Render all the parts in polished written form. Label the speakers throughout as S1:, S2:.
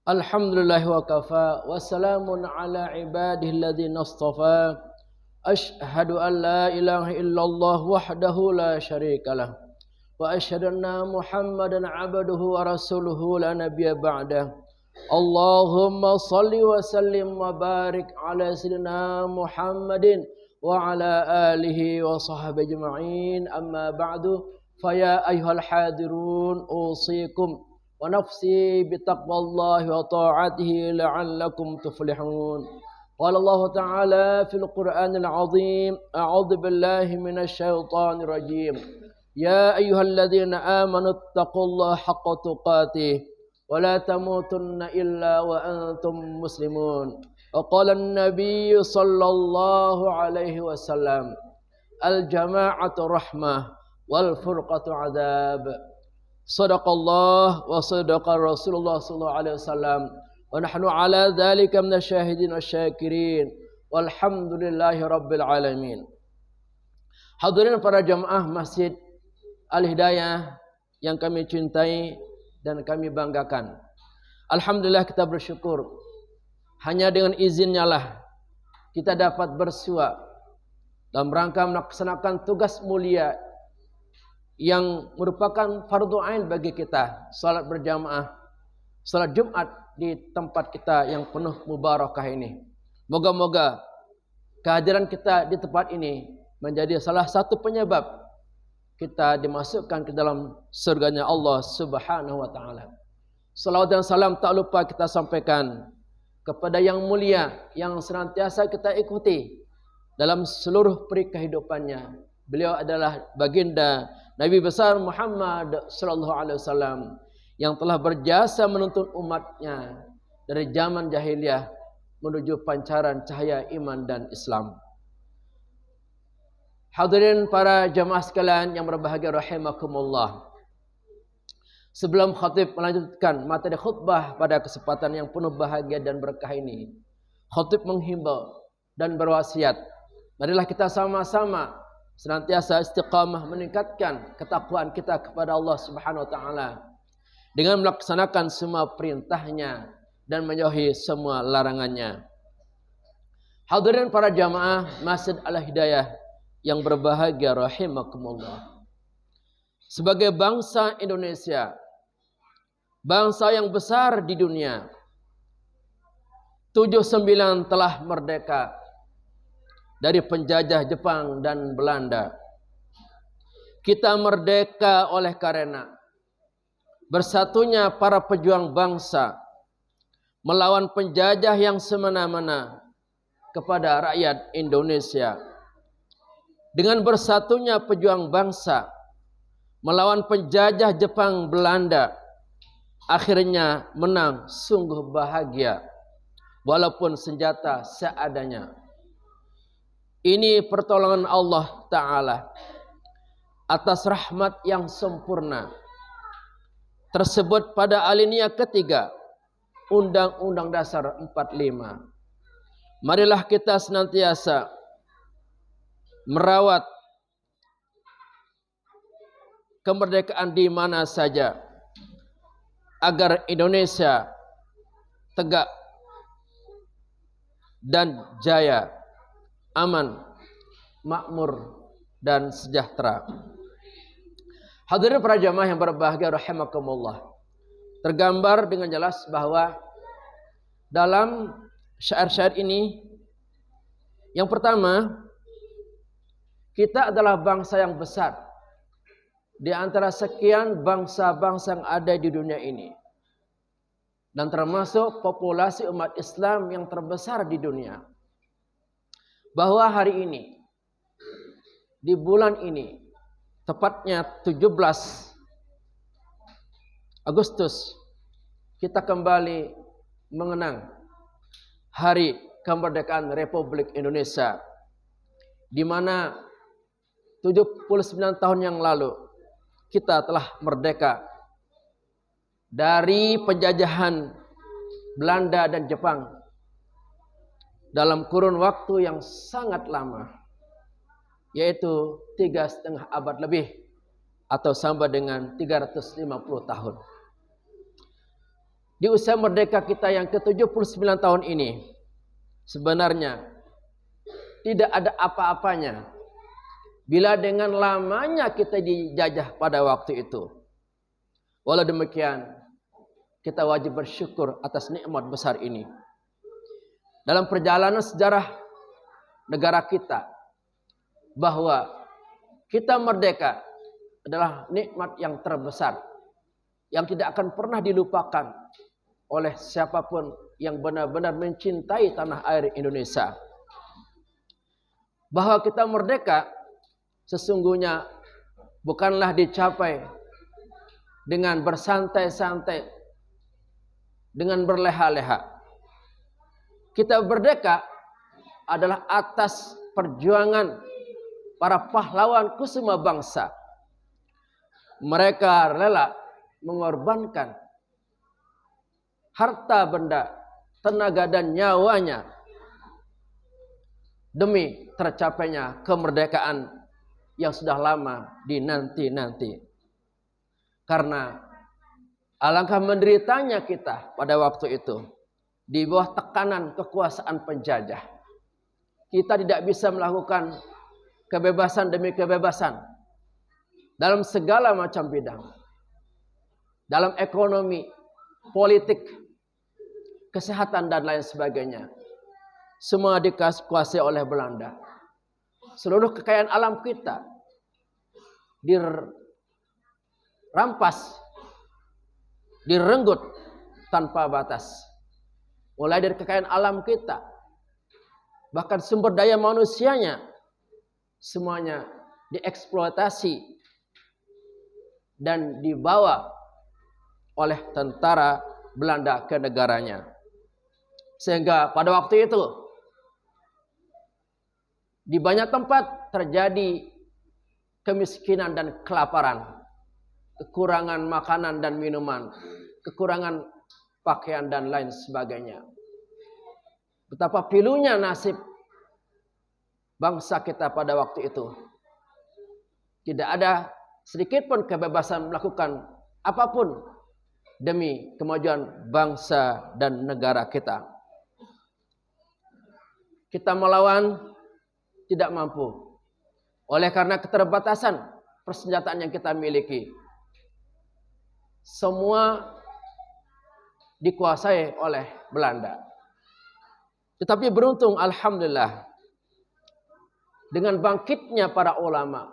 S1: Alhamdulillah wa kafa wa salamun ala ibadihi alladhina istafa. Ashhadu an la ilaha illallah wahdahu la syarika lah. Wa ashhadu anna Muhammadan abduhu wa rasuluhu la nabiyya ba'dah. Allahumma salli wa sallim wa barik ala sayyidina Muhammadin wa ala alihi wa sahbihi ajma'in. Amma ba'du. Faya ayyuhal hadirun usikum wa nafsi bitaqwallahi wa ta'atihi la'allakum tuflihun. Qala Allah Ta'ala fil Qur'anil 'azim, a'udzu billahi minasy syaithanir rajim. Ya ayyuhalladzina amanu taqullaha haqqa tuqatih wa la tamutunna illa wa antum muslimun. Wa qala an-nabiy sallallahu alaihi wasallam, al-jama'atu rahmah wal furqatu 'adzab. Sadaqallah wa sadaqa Rasulullah sallallahu alaihi wasallam wa nahnu ala dzalika minasyahidin wasyakirin walhamdulillahi rabbil alamin. Hadirin para jamaah Masjid Al-Hidayah yang kami cintai dan kami banggakan. Alhamdulillah kita bersyukur hanya dengan izinnya lah kita dapat bersua dalam rangka melaksanakan tugas mulia yang merupakan fardu ain bagi kita, salat berjamaah, salat Jumat di tempat kita yang penuh mubarakah ini. Moga-moga kehadiran kita di tempat ini menjadi salah satu penyebab kita dimasukkan ke dalam surganya Allah Subhanahu wa taala. Salawat dan salam tak lupa kita sampaikan kepada yang mulia yang senantiasa kita ikuti dalam seluruh peri kehidupannya. Beliau adalah baginda Nabi besar Muhammad sallallahu alaihi wasallam yang telah berjasa menuntun umatnya dari zaman jahiliyah menuju pancaran cahaya iman dan Islam. Hadirin para jamaah sekalian yang berbahagia rahimakumullah. Sebelum khatib melanjutkan materi khutbah pada kesempatan yang penuh bahagia dan berkah ini, khatib menghimbau dan berwasiat, marilah kita sama-sama senantiasa istiqamah meningkatkan ketakwaan kita kepada Allah Subhanahu wa taala dengan melaksanakan semua perintahnya dan menjauhi semua larangannya. Hadirin para jamaah Masjid Al-Hidayah yang berbahagia rahimakumullah. Sebagai bangsa Indonesia, bangsa yang besar di dunia, 79 telah merdeka dari penjajah Jepang dan Belanda. Kita merdeka oleh karena bersatunya para pejuang bangsa melawan penjajah yang semena-mena kepada rakyat Indonesia. Dengan bersatunya pejuang bangsa melawan penjajah Jepang Belanda, akhirnya menang sungguh bahagia walaupun senjata seadanya. Ini pertolongan Allah Ta'ala atas rahmat yang sempurna tersebut pada alinea ketiga Undang-Undang Dasar 45. Marilah kita senantiasa merawat kemerdekaan di mana saja agar Indonesia tegak dan jaya, aman, makmur, dan sejahtera. Hadirin para jamaah yang berbahagia rahimakumullah. Tergambar dengan jelas bahwa dalam syair-syair ini, yang pertama, kita adalah bangsa yang besar di antara sekian bangsa-bangsa yang ada di dunia ini, dan termasuk populasi umat Islam yang terbesar di dunia. Bahwa hari ini, di bulan ini, tepatnya 17 Agustus, kita kembali mengenang Hari Kemerdekaan Republik Indonesia, di mana 79 tahun yang lalu kita telah merdeka dari penjajahan Belanda dan Jepang dalam kurun waktu yang sangat lama, yaitu 3,5 abad lebih atau sama dengan 350 tahun. di usia merdeka kita yang ke-79 tahun ini, sebenarnya tidak ada apa-apanya bila dengan lamanya kita dijajah pada waktu itu. Walau demikian, kita wajib bersyukur atas nikmat besar ini. Dalam perjalanan sejarah negara kita, bahwa kita merdeka adalah nikmat yang terbesar, yang tidak akan pernah dilupakan oleh siapapun yang benar-benar mencintai tanah air Indonesia. Bahwa kita merdeka sesungguhnya bukanlah dicapai dengan bersantai-santai, dengan berleha-leha. Kita merdeka adalah atas perjuangan para pahlawan kusuma bangsa. Mereka rela mengorbankan harta benda, tenaga dan nyawanya demi tercapainya kemerdekaan yang sudah lama dinanti-nanti. Karena alangkah menderitanya kita pada waktu itu di bawah tekanan kekuasaan penjajah. Kita tidak bisa melakukan kebebasan demi kebebasan dalam segala macam bidang. Dalam ekonomi, politik, kesehatan dan lain sebagainya. Semua dikuasai oleh Belanda. Seluruh kekayaan alam kita dirampas, direnggut tanpa batas. Mulai dari kekayaan alam kita, bahkan sumber daya manusianya, semuanya dieksploitasi dan dibawa oleh tentara Belanda ke negaranya. Sehingga pada waktu itu di banyak tempat terjadi kemiskinan dan kelaparan, kekurangan makanan dan minuman, kekurangan pakaian dan lain sebagainya. Betapa pilunya nasib bangsa kita pada waktu itu. Tidak ada sedikit pun kebebasan melakukan apapun demi kemajuan bangsa dan negara kita. Kita melawan tidak mampu. Oleh karena keterbatasan persenjataan yang kita miliki. Semua dikuasai oleh Belanda. Tetapi beruntung, alhamdulillah, dengan bangkitnya para ulama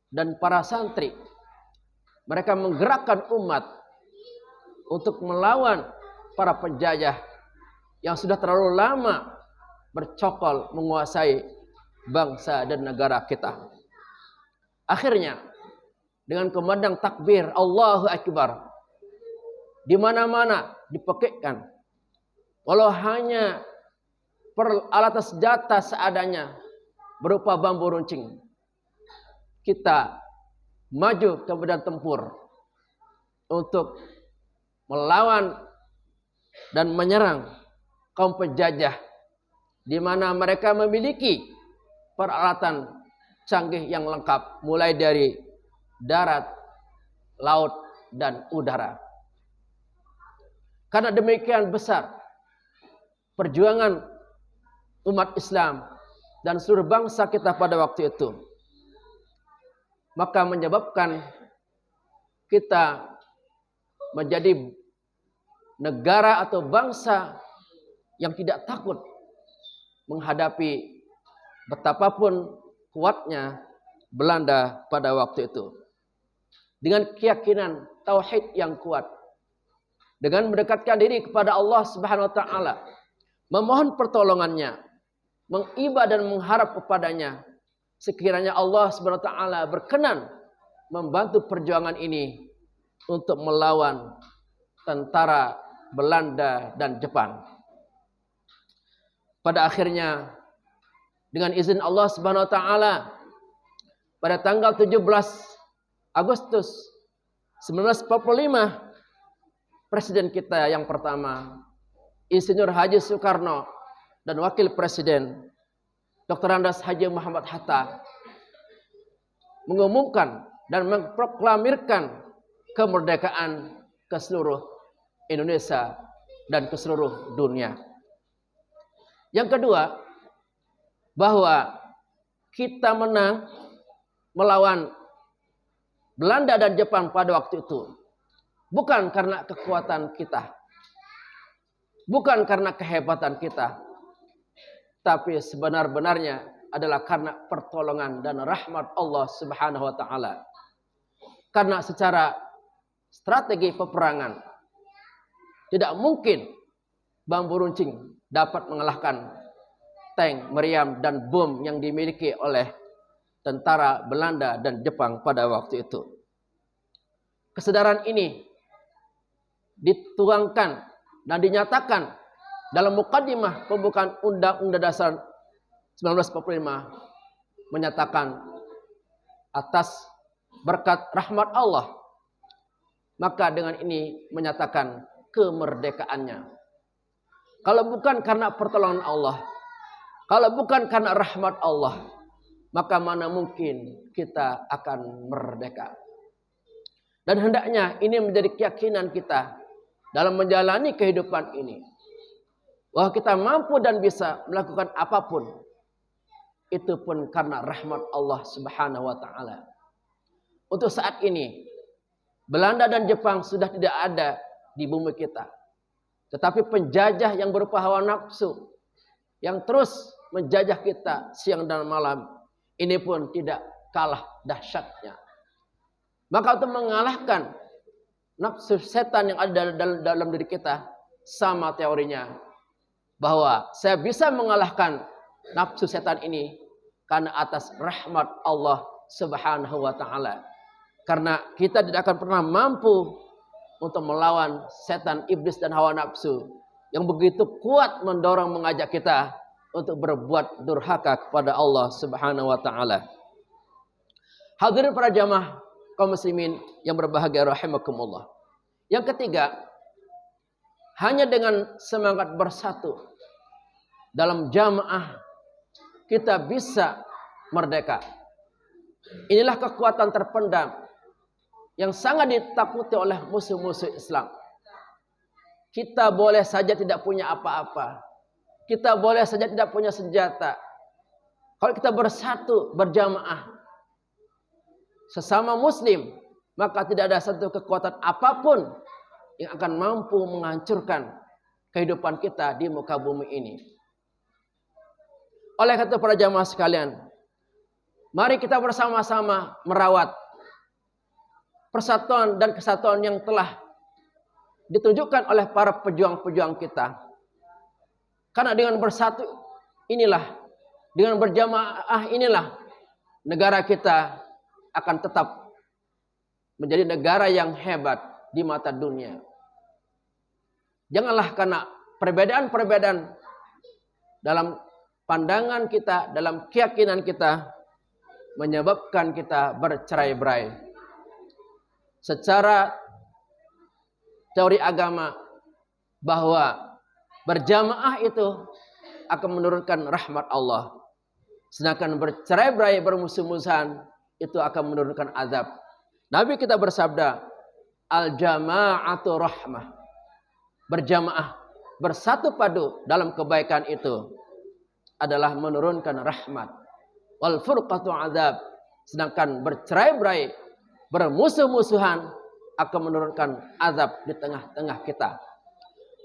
S1: dan para santri, mereka menggerakkan umat untuk melawan para penjajah yang sudah terlalu lama bercokol menguasai bangsa dan negara kita. Akhirnya, dengan kumandang takbir Allahu Akbar, di mana-mana dipekikkan, walau hanya peralatan senjata seadanya berupa bambu runcing, kita maju ke medan tempur untuk melawan dan menyerang kaum penjajah, di mana mereka memiliki peralatan canggih yang lengkap, mulai dari darat, laut, dan udara. Karena demikian besar perjuangan umat Islam dan seluruh bangsa kita pada waktu itu, maka menyebabkan kita menjadi negara atau bangsa yang tidak takut menghadapi betapapun kuatnya Belanda pada waktu itu. Dengan keyakinan tauhid yang kuat, dengan mendekatkan diri kepada Allah Subhanahu wa taala, memohon pertolongannya, mengibadah dan mengharap kepadanya, sekiranya Allah Subhanahu wa taala berkenan membantu perjuangan ini untuk melawan tentara Belanda dan Jepang. Pada akhirnya, dengan izin Allah Subhanahu wa taala, pada tanggal 17 Agustus 1945, presiden kita yang pertama, Insinyur Haji Soekarno, dan wakil presiden Dr. Andes Haji Muhammad Hatta mengumumkan dan memproklamirkan kemerdekaan ke seluruh Indonesia dan ke seluruh dunia. Yang kedua, bahwa kita menang melawan Belanda dan Jepang pada waktu itu bukan karena kekuatan kita, bukan karena kehebatan kita, tapi sebenar-benarnya adalah karena pertolongan dan rahmat Allah Subhanahu wa taala. Karena secara strategi peperangan tidak mungkin bambu runcing dapat mengalahkan tank, meriam, dan bom yang dimiliki oleh tentara Belanda dan Jepang pada waktu itu. Kesadaran ini dituangkan dan dinyatakan dalam mukaddimah pembukaan Undang-Undang Dasar 1945, menyatakan atas berkat rahmat Allah, maka dengan ini menyatakan kemerdekaannya. Kalau bukan karena pertolongan Allah, kalau bukan karena rahmat Allah, maka mana mungkin kita akan merdeka. Dan hendaknya ini menjadi keyakinan kita dalam menjalani kehidupan ini, bahwa kita mampu dan bisa melakukan apapun, itu pun karena rahmat Allah Subhanahu wa taala. Untuk saat ini Belanda dan Jepang sudah tidak ada di bumi kita, tetapi penjajah yang berupa hawa nafsu yang terus menjajah kita siang dan malam, ini pun tidak kalah dahsyatnya. Maka untuk mengalahkan nafsu setan yang ada dalam diri kita, sama teorinya, bahwa saya bisa mengalahkan nafsu setan ini karena atas rahmat Allah Subhanahu wa taala. Karena kita tidak akan pernah mampu untuk melawan setan, iblis, dan hawa nafsu yang begitu kuat mendorong mengajak kita untuk berbuat durhaka kepada Allah Subhanahu wa taala. Hadirin para jamaah kaum muslimin yang berbahagia rahimakumullah. Yang ketiga, hanya dengan semangat bersatu dalam jamaah kita bisa merdeka. Inilah kekuatan terpendam yang sangat ditakuti oleh musuh-musuh Islam. Kita boleh saja tidak punya apa-apa, kita boleh saja tidak punya senjata. Kalau kita bersatu berjamaah sesama muslim, maka tidak ada satu kekuatan apapun yang akan mampu menghancurkan kehidupan kita di muka bumi ini. Oleh karena itu para jamaah sekalian, mari kita bersama-sama merawat persatuan dan kesatuan yang telah ditunjukkan oleh para pejuang-pejuang kita. Karena dengan bersatu inilah, dengan berjamaah inilah, negara kita akan tetap menjadi negara yang hebat di mata dunia. Janganlah karena perbedaan-perbedaan dalam pandangan kita, dalam keyakinan kita, menyebabkan kita bercerai-berai. Secara teori agama, bahwa berjamaah itu akan menurunkan rahmat Allah, sedangkan bercerai-berai, bermusuh-musuhan itu akan menurunkan azab. Nabi kita bersabda, al-jama'atu rahmah. Berjamaah, bersatu padu dalam kebaikan itu adalah menurunkan rahmat. Wal furqatu azab. Sedangkan bercerai-berai, bermusuh-musuhan akan menurunkan azab di tengah-tengah kita.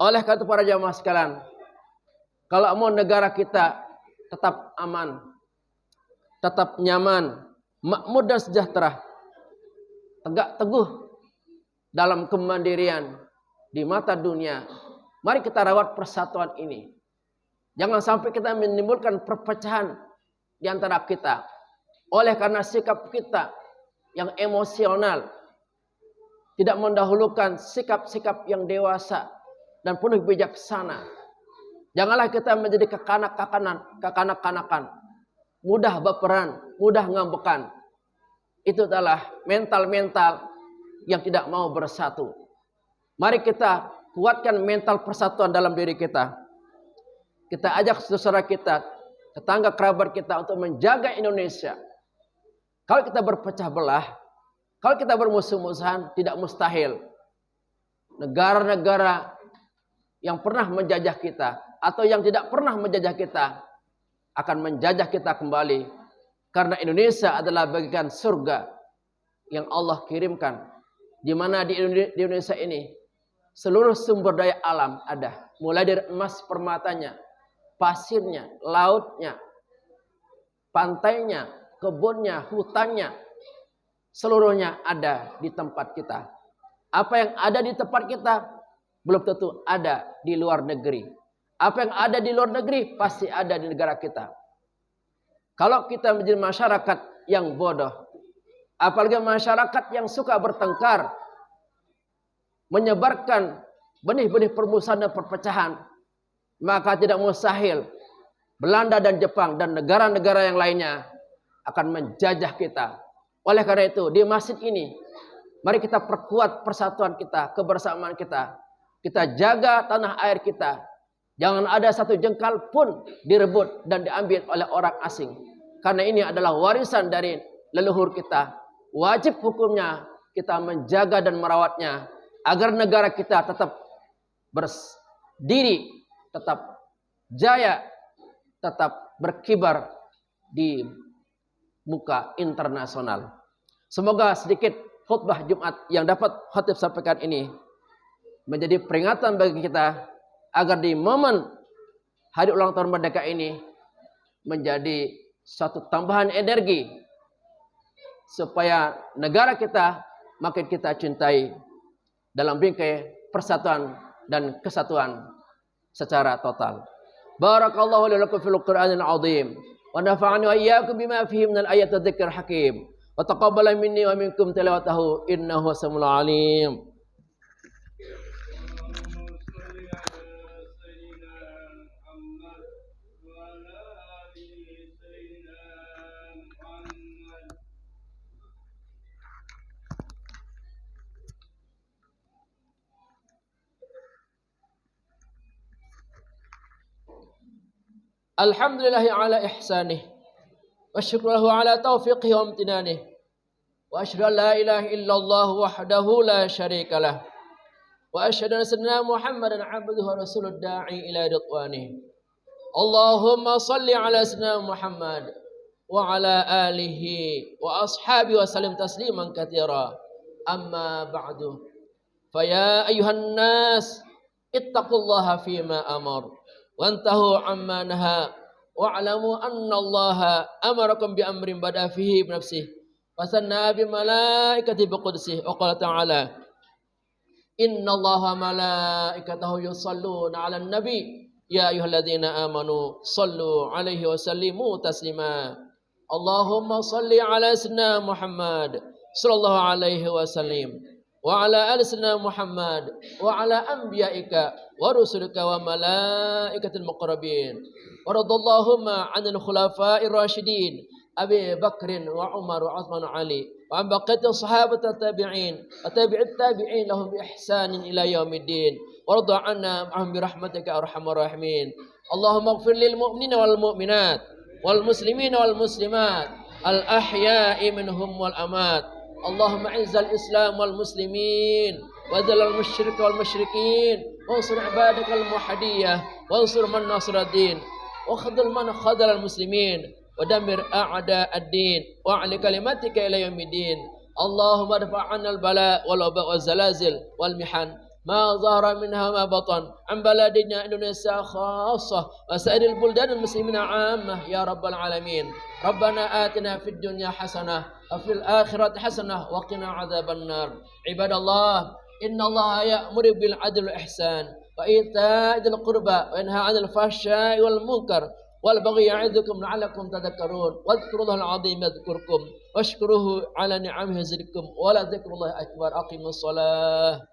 S1: Oleh karena itu para jamaah sekalian, kalau mau negara kita tetap aman, tetap nyaman, makmur dan sejahtera, tegak teguh dalam kemandirian di mata dunia, mari kita rawat persatuan ini. Jangan sampai kita menimbulkan perpecahan di antara kita oleh karena sikap kita yang emosional, tidak mendahulukan sikap-sikap yang dewasa dan penuh bijaksana. Janganlah kita menjadi kekanak-kanakan, mudah baperan, mudah ngambekan. Itu adalah mental-mental yang tidak mau bersatu. Mari kita kuatkan mental persatuan dalam diri kita. Kita ajak saudara kita, tetangga kerabat kita untuk menjaga Indonesia. Kalau kita berpecah belah, kalau kita bermusuh-musuhan, tidak mustahil negara-negara yang pernah menjajah kita atau yang tidak pernah menjajah kita akan menjajah kita kembali, karena Indonesia adalah bagian surga yang Allah kirimkan, di mana di Indonesia ini seluruh sumber daya alam ada, mulai dari emas permatanya, pasirnya, lautnya, pantainya, kebunnya, hutannya, seluruhnya ada di tempat kita. Apa yang ada di tempat kita belum tentu ada di luar negeri. Apa yang ada di luar negeri pasti ada di negara kita. Kalau kita menjadi masyarakat yang bodoh, apalagi masyarakat yang suka bertengkar, menyebarkan benih-benih permusuhan dan perpecahan, maka tidak mustahil Belanda dan Jepang dan negara-negara yang lainnya akan menjajah kita. Oleh karena itu, di masjid ini, mari kita perkuat persatuan kita, kebersamaan kita. Kita jaga tanah air kita. Jangan ada satu jengkal pun direbut dan diambil oleh orang asing. Karena ini adalah warisan dari leluhur kita. Wajib hukumnya kita menjaga dan merawatnya, agar negara kita tetap berdiri, tetap jaya, tetap berkibar di muka internasional. Semoga sedikit khutbah Jumat yang dapat khatib sampaikan ini menjadi peringatan bagi kita, agar di momen hari ulang tahun merdeka ini menjadi suatu tambahan energi supaya negara kita makin kita cintai dalam bingkai persatuan dan kesatuan secara total. Barakallahu li lakum fil Qur'anil azim wa nafa'ani wa iyyakum bima fihi minal ayati dzikril hakim wa taqabbala minni wa minkum tilawatahu innahu samiul alim. Alhamdulillahi ala ihsanih wa syukrulahu ala taufiqihi wa amtinanih wa asyhadu an la ilaha illallah wahdahu la syarikalah wa asyhadu anna sayyidina Muhammadan abduhu wa rasuluh da'i ila ridwanih. Allahumma salli ala sayyidina Muhammad wa ala alihi wa ashabihi wa sallim tasliman katsira. Amma ba'du. Fa ya ayyuhan nas ittaqullaha fima amar wantahu amma naha wa'lamu anna allaha amarakum bi amrin bada fihi bi nafsihi wa sanna bi malaikati bi qudsihi wa qala ta'ala inna allaha malaikatahu yusalluna 'alan nabi ya ayyuhalladzina amanu sallu 'alaihi wa sallimu taslima. Allahumma salli 'ala sayyidina Muhammad sallallahu alaihi wasallam wa ala ali sayyidina Muhammad wa ala anbiya'ika wa rusulika wa malaikatil muqarrabin wa radallahumma 'anil khulafa'ir rasyidin Abi Bakrin wa Umar wa Uthman wa Ali wa an baqiyati sahabati tabi'in wa tabi'it tabi'in lahum bi ihsanin ila yaumiddin wa radha 'anna ma'ahum bi rahmatika arhamar rahimin. Allahumma ighfir lil mu'minina wal mu'minat wal muslimina wal muslimat al ahya'i minhum wal amat. اللهم اعز الإسلام والمسلمين وذل المشرك والمشركين وانصر عبادك الموحدية وانصر من نصر الدين وخذل من خذل المسلمين ودمر أعداء الدين وأعلي كلمتك إلى يوم الدين. اللهم ارفع عنا البلاء والوباء والزلازل والمحن ما ظهر منها وما بطن عن بلدنا إندونيسيا خاصة وسائر البلدان المسلمين عامة يا رب العالمين. ربنا آتنا في الدنيا حسنة وفي الآخرة حسنة وقنا عذاب النار. عباد الله إن الله يأمر بالعدل والإحسان وإيتاء ذي القربى وينهى عن الفحشاء والمنكر والبغي يعظكم لعلكم تذكرون واذكروا الله العظيم يذكركم واشكروه على نعمه يزدكم ولذكر الله أكبر. أقيموا الصلاة.